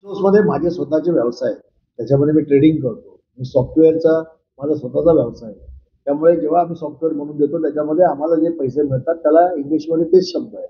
मध्ये माझे स्वतःचे व्यवसाय आहेत. त्याच्यामध्ये मी ट्रेडिंग करतो. मी सॉफ्टवेअरचा माझा स्वतःचा व्यवसाय आहे. त्यामुळे जेव्हा आम्ही सॉफ्टवेअर बनवून देतो त्याच्यामध्ये आम्हाला जे पैसे मिळतात त्याला इंग्लिशमध्ये तेच शब्द आहे.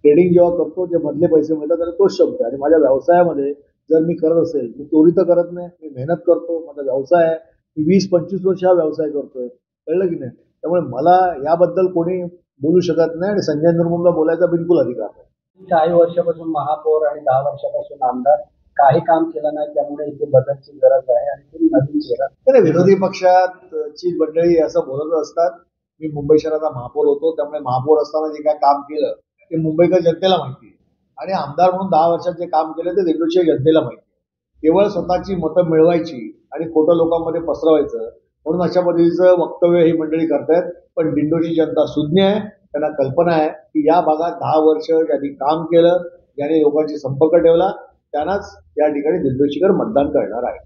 ट्रेडिंग जेव्हा करतो जे मधले पैसे मिळतात त्याला तोच शब्द आहे आणि माझ्या व्यवसायामध्ये जर मी करत असेल, मी चोरी तर करत नाही. मी मेहनत करतो. माझा व्यवसाय आहे. मी 20-25 वर्ष हा व्यवसाय करतोय. कळलं की नाही? त्यामुळे मला याबद्दल कोणी बोलू शकत नाही आणि संजय निर्मूलला बोलायचा बिलकुल अधिकार नाही. काही वर्षापासून महापौर आणि 10 वर्षापासून आमदार काही काम केलं नाही, त्यामुळे इथे बदलची गरज आहे आणि तुम्ही नवीन चेहरा. नाही, विरोधी पक्षाची मंडळी असं बोलत असतात. मी मुंबई शहराचा महापौर होतो, त्यामुळे महापौर असताना जे काय काम केलं ते मुंबईकर जनतेला माहिती आहे आणि आमदार म्हणून 10 वर्षात जे काम केलं ते दिंडोशी जनतेला माहिती आहे. केवळ स्वतःची मतं मिळवायची आणि खोटं लोकांमध्ये पसरवायचं म्हणून अशा पद्धतीचं वक्तव्य ही मंडळी करतायत. पण दिंडोशी जनता सुज्ञ आहे. त्यांना कल्पना आहे की या भागात 10 वर्ष ज्यांनी काम केलं, ज्यांनी लोकांशी संपर्क ठेवला, त्यांनाच या ठिकाणी दिंडोशीकर मतदान करणार आहे.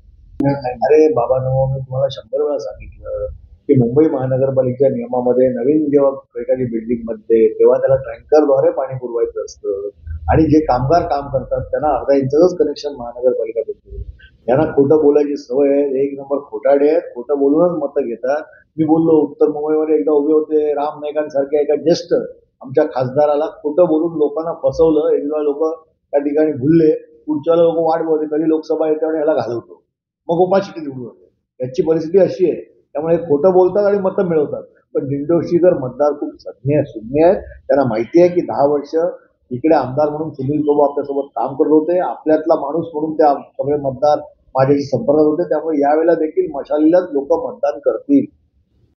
अरे बाबांनो, मी तुम्हाला 100 वेळा सांगितलं की मुंबई महानगरपालिकेच्या नियमामध्ये नवीन जेव्हा एखादी बिल्डिंग बनते तेव्हा त्याला टँकरद्वारे पाणी पुरवायचं असतं आणि जे कामगार काम करतात त्यांना अर्धा इंचच कनेक्शन महानगरपालिका देते. यांना खोटं बोलायची सवय आहे. एक नंबर खोटाडे आहेत. खोटं बोलूनच मतं घेतात. मी बोललो उत्तर मुंबईमध्ये एकदा उभे होते राम नाईकांसारख्या एका ज्येष्ठ आमच्या खासदाराला खोटं बोलून लोकांना फसवलं. एकदा लोक त्या ठिकाणी भुलले. पुढच्या लोक वाट बघते कधी लोकसभा येते आणि ह्याला घालवतो. मग गोपाळ निवडून होते. याची परिस्थिती अशी आहे. त्यामुळे खोटं बोलतात आणि मतं मिळवतात. पण दिंडोशीकर मतदार खूप सुज्ञ आहेत. त्यांना माहिती आहे की 10 वर्ष इकडे आमदार म्हणून सुनील प्रभू आपल्यासोबत काम करत होते. आपल्यातला माणूस म्हणून ते सगळे मतदार माझ्याशी संपर्कात होते. त्यामुळे यावेळेला देखील मशालीलाच लोक मतदान करतील.